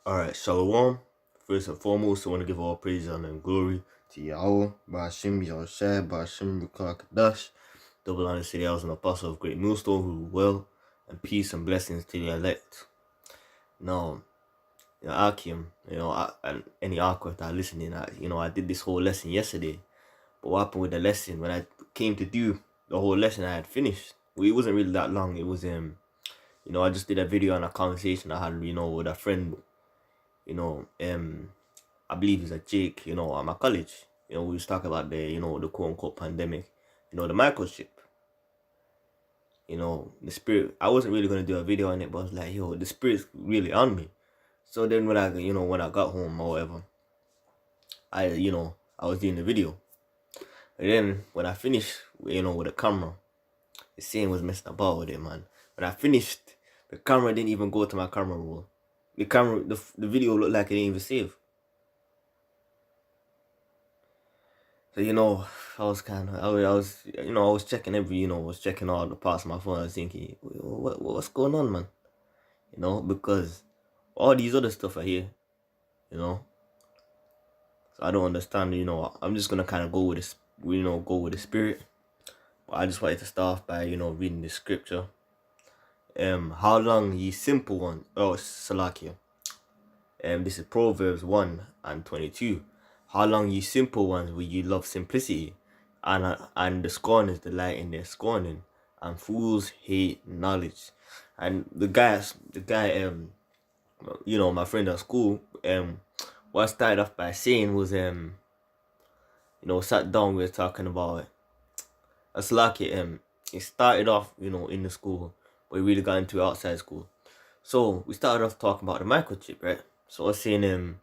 Alright, Shalom. First and foremost, I want to give all praise, honor, and glory to Yahweh, Ba'ashim Yahushai, Ba'ashim Rukah Kadash, double honor to the house and apostle of great millstone, who will, and peace and blessings to the elect. Now, Akim, and any Aqua that are listening, I did this whole lesson yesterday, but what happened with the lesson, when I came to do the whole lesson, I had finished. Well, it wasn't really that long. It was, I just did a video on a conversation I had, with a friend, I believe it's a Jake, at my college. We was talking about the quote unquote pandemic, the microchip. The spirit. I wasn't really gonna do a video on it, but I was like, the spirit's really on me. So then when I got home or whatever, I was doing the video. And then when I finished, with the camera, the scene was messing about with it, man. When I finished, the camera didn't even go to my camera roll. The video looked like it didn't even save. So I was checking was checking all the parts of my phone. I was thinking, what's going on, man? Because all these other stuff are here, So I don't understand. I'm just gonna kind of go with this, go with the spirit. But I just wanted to start off by reading the scripture. How long ye simple one? Oh, Salakia. This is Proverbs 1:22. How long ye simple ones will ye love simplicity, and the scorners delight in their scorning, and fools hate knowledge. And the guy, my friend at school, what I started off by saying was, sat down, we were talking about it. It's like it started off, in the school, but we really got into outside school. So we started off talking about the microchip, right? So I was saying, are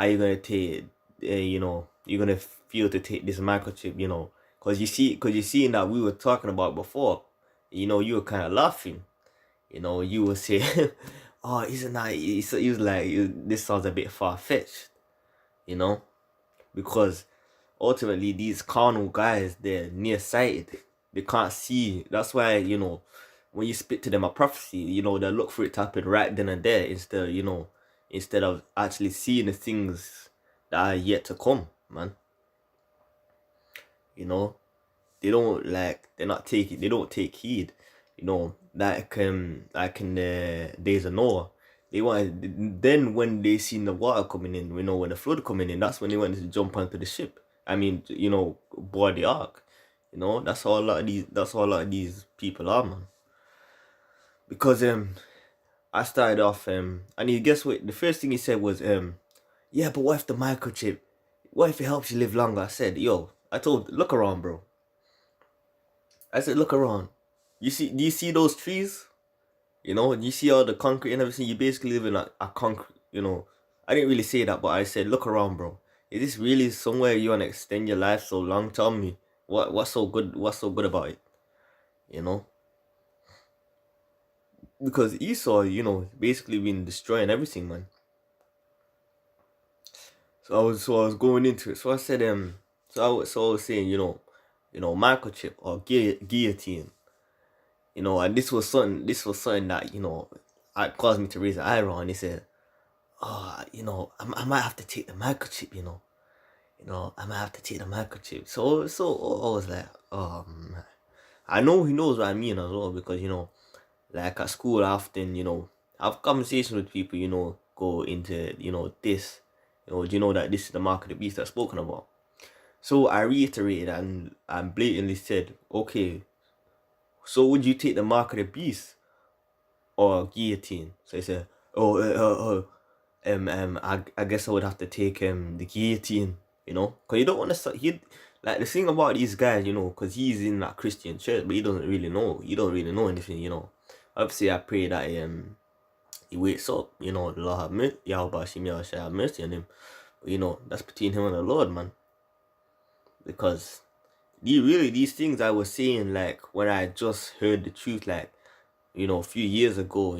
you gonna take, you're gonna feel to take this microchip, cause you see that we were talking about before, you were kind of laughing, you were saying, oh, isn't that? He was like, this sounds a bit far fetched, because ultimately these carnal guys, they're nearsighted, they can't see. That's why when you spit to them a prophecy, they'll look for it to happen right then and there instead of actually seeing the things that are yet to come, man. They don't they don't take heed, like in the days of Noah. Then when they seen the water coming in, when the flood coming in, that's when they wanted to jump onto the ship. I mean, board the ark. That's all a lot of these people are, man. Because I started off and guess what? The first thing he said was yeah, but what if the microchip? What if it helps you live longer? I said, look around, bro. I said, look around. Do you see those trees? Do you see all the concrete and everything? You basically live in a concrete, I didn't really say that, but I said, look around, bro. Is this really somewhere you wanna extend your life so long? Tell me. What's so good about it? Because Esau, basically been destroying everything, man. So I was going into it. So I said, so I was saying, microchip or guillotine, and this was something that caused me to raise an eyebrow. And he said, oh, I might have to take the microchip, I might have to take the microchip. So I was like, oh man, I know he knows what I mean as well, because like at school, I often have conversations with people, go into this. Do you know that this is the mark of the beast I've spoken about? So I reiterated and blatantly said, okay, so would you take the mark of the beast or guillotine? So he said, I guess I would have to take the guillotine, because you don't want to. Like the thing about these guys, because he's in that Christian church, but he doesn't really know. You don't really know anything, Obviously, I pray that he wakes up, the Lord have mercy, Yahweh shall have mercy on him. But that's between him and the Lord, man. Because these things I was saying, like when I just heard the truth, like, a few years ago,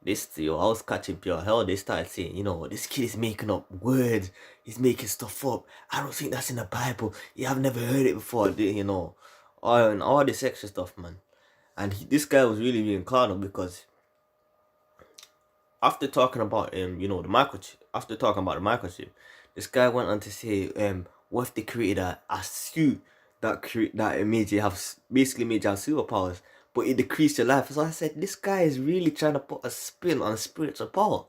I was catching pure hell. They started saying, this kid is making up words, he's making stuff up. I don't think that's in the Bible. I've never heard it before, and all this extra stuff, man. And this guy was really being carnal, because after talking about the microchip, this guy went on to say, what if they created a suit that it made you have basically made you have superpowers, but it decreased your life. So I said, this guy is really trying to put a spin on spiritual power.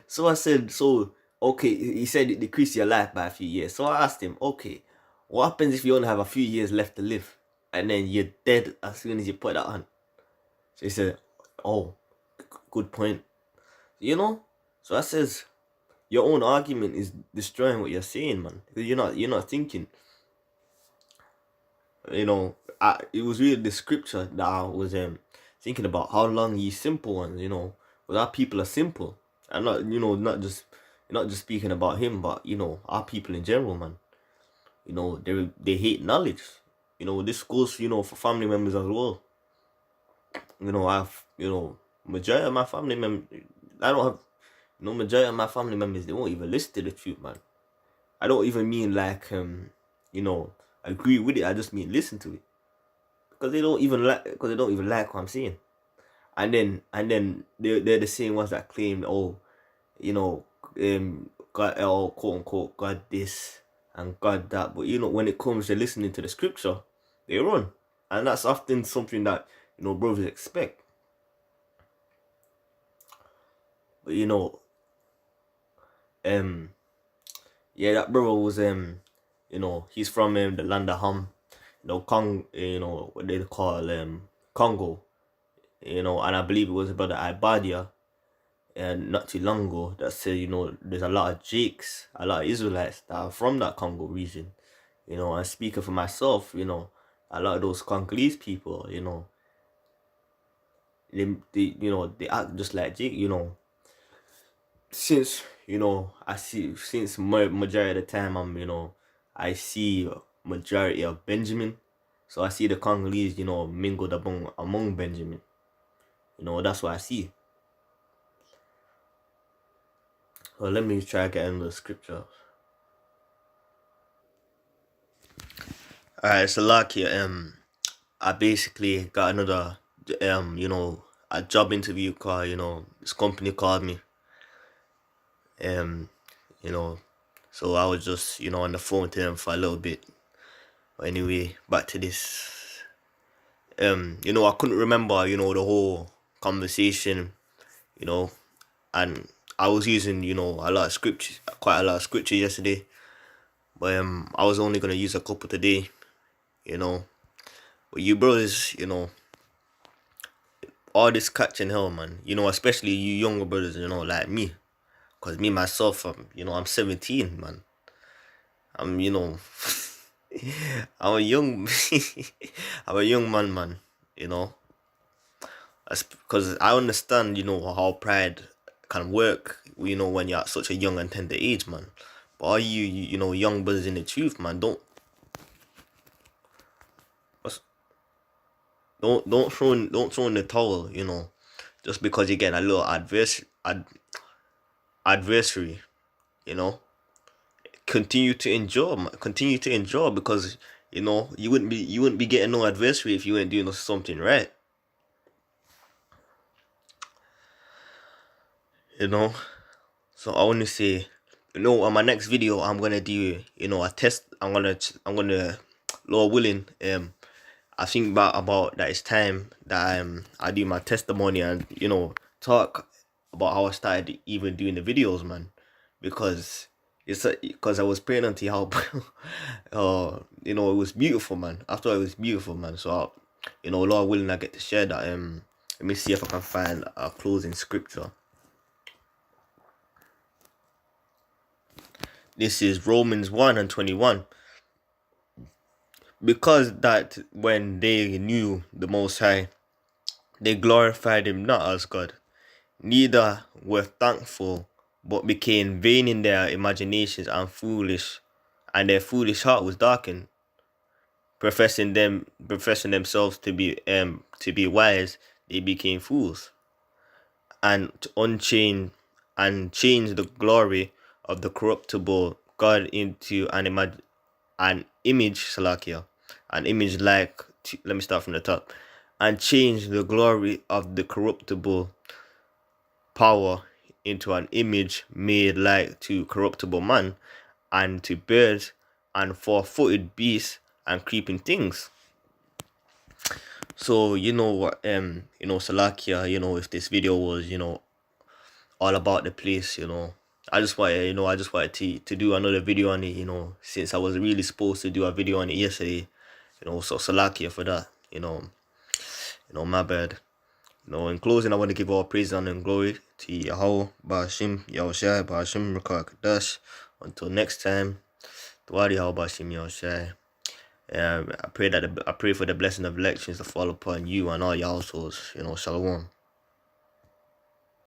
So I said, so okay, he said it decreased your life by a few years. So I asked him, okay, what happens if you only have a few years left to live, and then you're dead as soon as you put that on? So he said, oh, good point. So I says, your own argument is destroying what you're saying, man. You're not thinking. It was really the scripture that I was thinking about. How long ye simple ones, because our people are simple. I'm not just speaking about him, but our people in general, man. They hate knowledge. This goes for family members as well. I've majority of my family members. I don't have majority of my family members. They won't even listen to the truth, man. I don't even mean like agree with it. I just mean listen to it, because they don't even like what I'm saying. And then they're the same ones that claim, oh, God, quote unquote, God this and God that. But when it comes to listening to the scripture, they run, and that's often something that brothers expect. But that brother was he's from the land of Ham, what they call Congo, and I believe it was a brother Ibadia, and not too long ago, that said there's a lot of Jakes, a lot of Israelites that are from that Congo region, and speaking for myself, a lot of those Congolese people, they act just like Jake, since I see, since majority of the time I see majority of Benjamin, so I see the Congolese mingled among Benjamin. That's what I see. Well, let me try getting the scripture. Alright, so lucky. I basically got another a job interview call. This company called me. So I was just on the phone to them for a little bit. But anyway, back to this. I couldn't remember the whole conversation, and I was using quite a lot of scripture yesterday, but I was only gonna use a couple today. But you brothers, all this catching hell, man. Especially you younger brothers, like me. Cause me myself, I'm 17, man. I'm I'm a young I'm a young man. That's because I understand, how pride can work, when you're at such a young and tender age, man. But all you young brothers in the truth, man, don't throw in the towel, just because you get a little adversary, continue to enjoy, because you wouldn't be getting no adversary if you weren't doing something right. So I want to say, on my next video, I'm gonna do a test. I'm gonna, Lord willing, I think about that it's time that I do my testimony and talk about how I started even doing the videos, man, because I was praying until how it was beautiful, man. After it was beautiful, man. So Lord willing, I get to share that. Let me see if I can find a closing scripture. This is Romans 1:21. Because that when they knew the Most High, they glorified him not as God, neither were thankful, but became vain in their imaginations and their foolish heart was darkened. Professing themselves to be wise, they became fools, and changed the glory of the corruptible God into an image, like, let me start from the top, and change the glory of the corruptible power into an image made like to corruptible man, and to birds, and four-footed beasts, and creeping things. So you know what, Salakia, if this video was, all about the place, I just wanted to do another video on it, since I was really supposed to do a video on it yesterday, so Salakia for that, my bad. In closing, I want to give all praise and glory to Yahweh, Bashim, Yahushai, Bashim, Rakah Kadash. Until next time, Dwadi Yahweh, Bashim, Yahushai. I pray for the blessing of elections to fall upon you and all your households. Shalom.